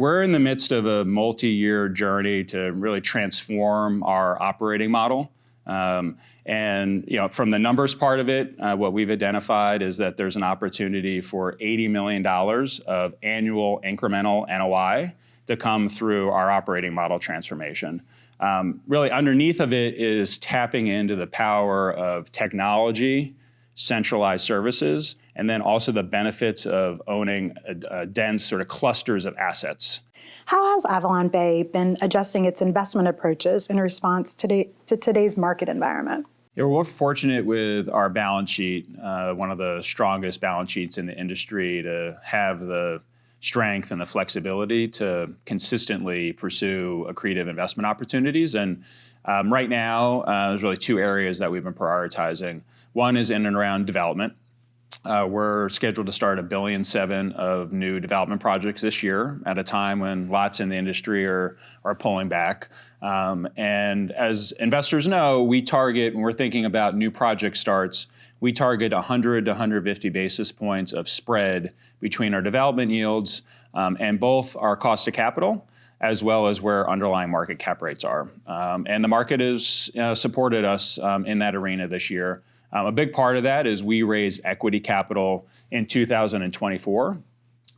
we're in the midst of a multi-year journey to really transform our operating model. And from the numbers part of it, what we've identified is that there's an opportunity for $80 million of annual incremental NOI to come through our operating model transformation. Really underneath of it is tapping into the power of technology, centralized services, and then also the benefits of owning a dense sort of clusters of assets. How has AvalonBay been adjusting its investment approaches in response to today's market environment? Yeah, we're fortunate with our balance sheet, one of the strongest balance sheets in the industry, to have the strength and the flexibility to consistently pursue accretive investment opportunities. And right now, there's really two areas that we've been prioritizing. One is in and around development. We're scheduled to start $1.7 billion of new development projects this year at a time when lots in the industry are pulling back. And as investors know, we target, when we're thinking about new project starts, we target 100 to 150 basis points of spread between our development yields and both our cost of capital as well as where underlying market cap rates are. And the market has supported us in that arena this year. A big part of that is we raised equity capital in 2024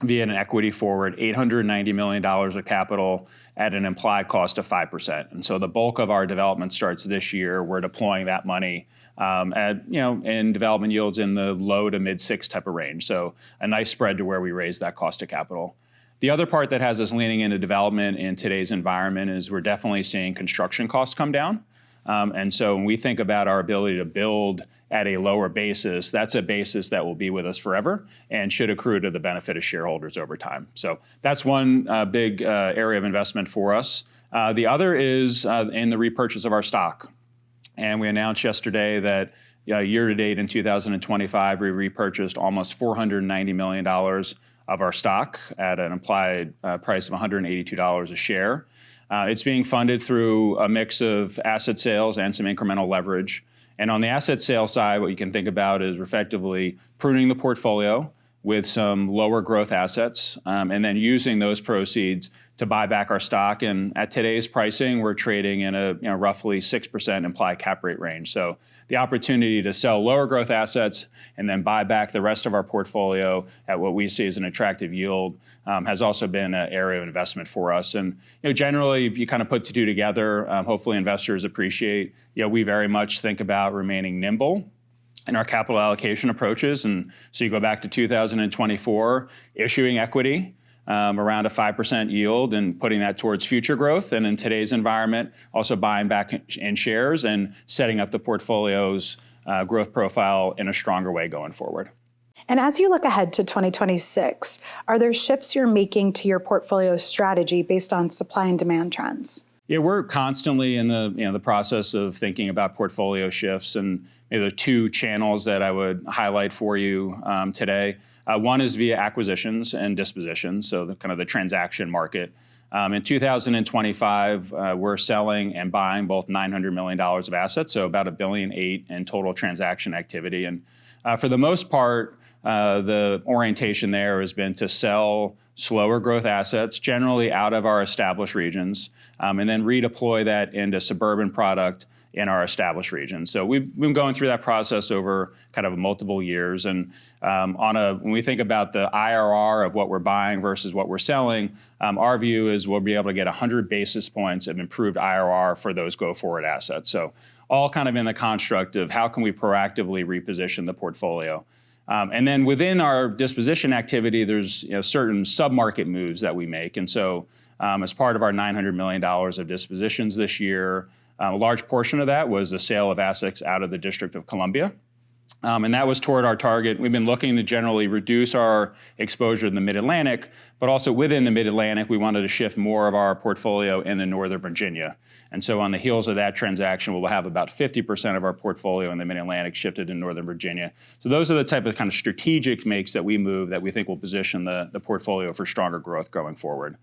via an equity forward, $890 million of capital at an implied cost of 5%. And so the bulk of our development starts this year, we're deploying that money in development yields in the low to mid 6 type of range. So a nice spread to where we raised that cost of capital. The other part that has us leaning into development in today's environment is we're definitely seeing construction costs come down. And so when we think about our ability to build at a lower basis, that's a basis that will be with us forever and should accrue to the benefit of shareholders over time. So that's one big area of investment for us. The other is in the repurchase of our stock. And we announced yesterday that year to date in 2025, we repurchased almost $490 million of our stock at an implied price of $182 a share. It's being funded through a mix of asset sales and some incremental leverage. And on the asset sale side, what you can think about is effectively pruning the portfolio with some lower growth assets, and then using those proceeds to buy back our stock. And at today's pricing, we're trading in a roughly 6% implied cap rate range. So the opportunity to sell lower growth assets and then buy back the rest of our portfolio at what we see as an attractive yield has also been an area of investment for us. And generally, if you kind of put the two together, hopefully investors appreciate, we very much think about remaining nimble in our capital allocation approaches. And so you go back to 2024, issuing equity around a 5% yield and putting that towards future growth. And in today's environment, also buying back in shares and setting up the portfolio's growth profile in a stronger way going forward. And as you look ahead to 2026, are there shifts you're making to your portfolio strategy based on supply and demand trends? Yeah, we're constantly in the process of thinking about portfolio shifts, and maybe the two channels that I would highlight for you today. One is via acquisitions and dispositions, so the transaction market. In 2025, we're selling and buying both $900 million of assets, so about $1.8 billion in total transaction activity. And for the most part, the orientation there has been to sell slower growth assets, generally out of our established regions, and then redeploy that into suburban product in our established regions. So we've been going through that process over kind of multiple years. And when we think about the IRR of what we're buying versus what we're selling, our view is we'll be able to get 100 basis points of improved IRR for those go-forward assets. So all kind of in the construct of how can we proactively reposition the portfolio. And then within our disposition activity, there's certain sub-market moves that we make. And so as part of our $900 million of dispositions this year, a large portion of that was the sale of assets out of the District of Columbia. And that was toward our target. We've been looking to generally reduce our exposure in the Mid-Atlantic, but also within the Mid-Atlantic, we wanted to shift more of our portfolio into Northern Virginia. And so on the heels of that transaction, we'll have about 50% of our portfolio in the Mid-Atlantic shifted in Northern Virginia. So those are the type of kind of strategic makes that we move that we think will position the portfolio for stronger growth going forward.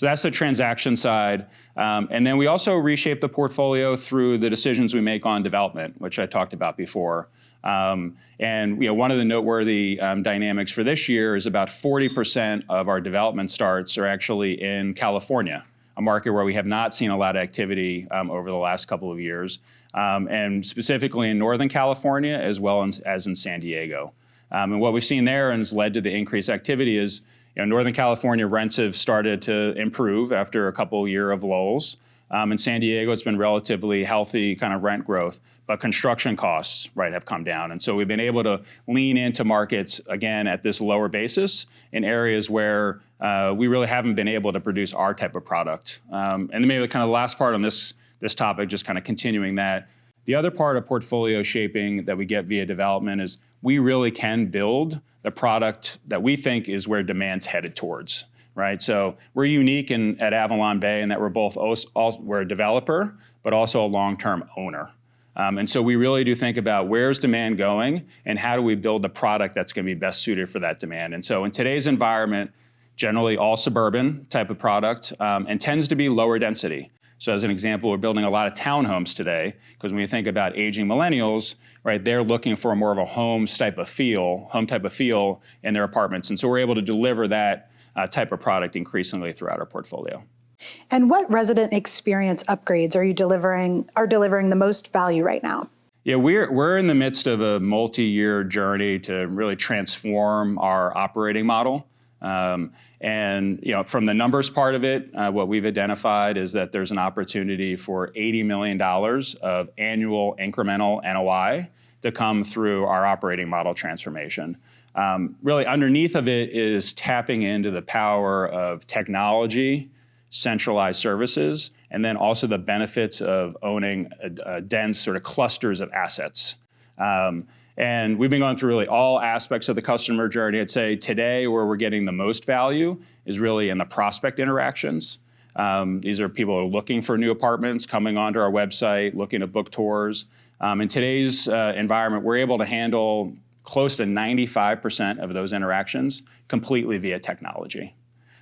So that's the transaction side. And then we also reshape the portfolio through the decisions we make on development, which I talked about before. And one of the noteworthy dynamics for this year is about 40% of our development starts are actually in California, a market where we have not seen a lot of activity over the last couple of years, and specifically in Northern California as well as in San Diego. And what we've seen there and has led to the increased activity is, Northern California rents have started to improve after a couple year of lulls. In San Diego, it's been relatively healthy kind of rent growth, but construction costs, have come down. And so we've been able to lean into markets, again, at this lower basis in areas where we really haven't been able to produce our type of product. And then maybe the kind of last part on this topic, just kind of continuing that. The other part of portfolio shaping that we get via development is we really can build the product that we think is where demand's headed towards. Right, so we're unique at AvalonBay in that we're both we're a developer, but also a long-term owner. And so we really do think about where's demand going and how do we build the product that's going to be best suited for that demand. And so in today's environment, generally all suburban type of product and tends to be lower density. So as an example, we're building a lot of townhomes today because when you think about aging millennials, they're looking for more of a home type of feel in their apartments. And so we're able to deliver that type of product increasingly throughout our portfolio. And what resident experience upgrades are delivering the most value right now? Yeah, we're in the midst of a multi-year journey to really transform our operating model. And from the numbers part of it, what we've identified is that there's an opportunity for $80 million of annual incremental NOI to come through our operating model transformation. Really underneath of it is tapping into the power of technology, centralized services, and then also the benefits of owning a dense sort of clusters of assets. And we've been going through really all aspects of the customer journey. I'd say today where we're getting the most value is really in the prospect interactions. These are people who are looking for new apartments, coming onto our website, looking to book tours. In today's environment, we're able to handle close to 95% of those interactions completely via technology.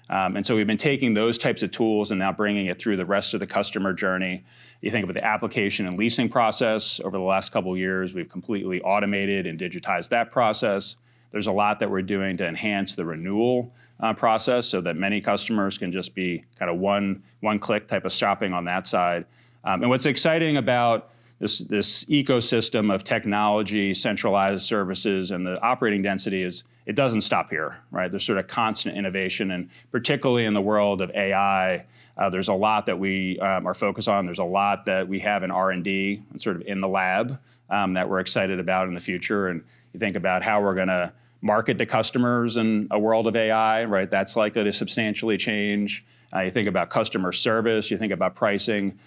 And so we've been taking those types of tools and now bringing it through the rest of the customer journey. You think about the application and leasing process. Over the last couple of years, we've completely automated and digitized that process. There's a lot that we're doing to enhance the renewal process so that many customers can just be kind of one-click type of shopping on that side. And what's exciting about this ecosystem of technology, centralized services, and the operating density is it doesn't stop here, There's sort of constant innovation, and particularly in the world of AI, there's a lot that we are focused on. There's a lot that we have in R&D and sort of in the lab that we're excited about in the future. And you think about how we're going to market to customers in a world of AI, That's likely to substantially change. You think about customer service, you think about pricing.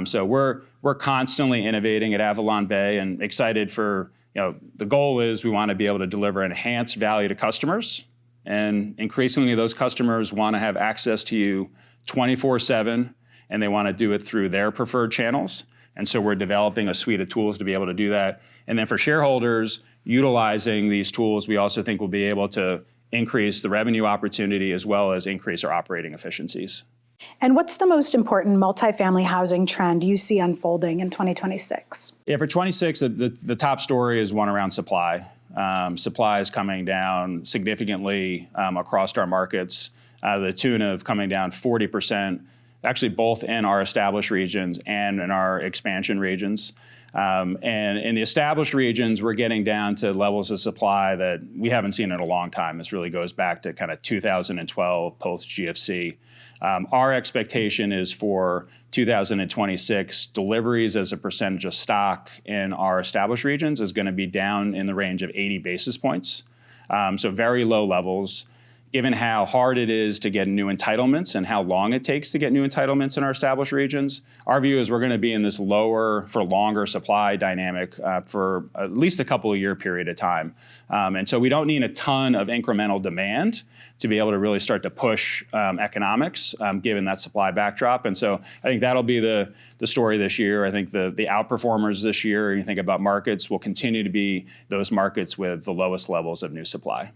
So we're constantly innovating at AvalonBay and excited for, the goal is we want to be able to deliver enhanced value to customers. And increasingly those customers want to have access to you 24/7, and they want to do it through their preferred channels. And so we're developing a suite of tools to be able to do that. And then for shareholders, utilizing these tools, we also think we'll be able to increase the revenue opportunity as well as increase our operating efficiencies. And what's the most important multifamily housing trend you see unfolding in 2026? Yeah, for 26, the top story is one around supply. Supply is coming down significantly across our markets, the tune of coming down 40%, actually both in our established regions and in our expansion regions. And in the established regions, we're getting down to levels of supply that we haven't seen in a long time. This really goes back to kind of 2012, post-GFC. Our expectation is for 2026, deliveries as a percentage of stock in our established regions is going to be down in the range of 80 basis points. So very low levels. Given how hard it is to get new entitlements and how long it takes to get new entitlements in our established regions, our view is we're going to be in this lower for longer supply dynamic for at least a couple of year period of time. And so we don't need a ton of incremental demand to be able to really start to push economics given that supply backdrop. And so I think that'll be the story this year. I think the outperformers this year, you think about markets, will continue to be those markets with the lowest levels of new supply.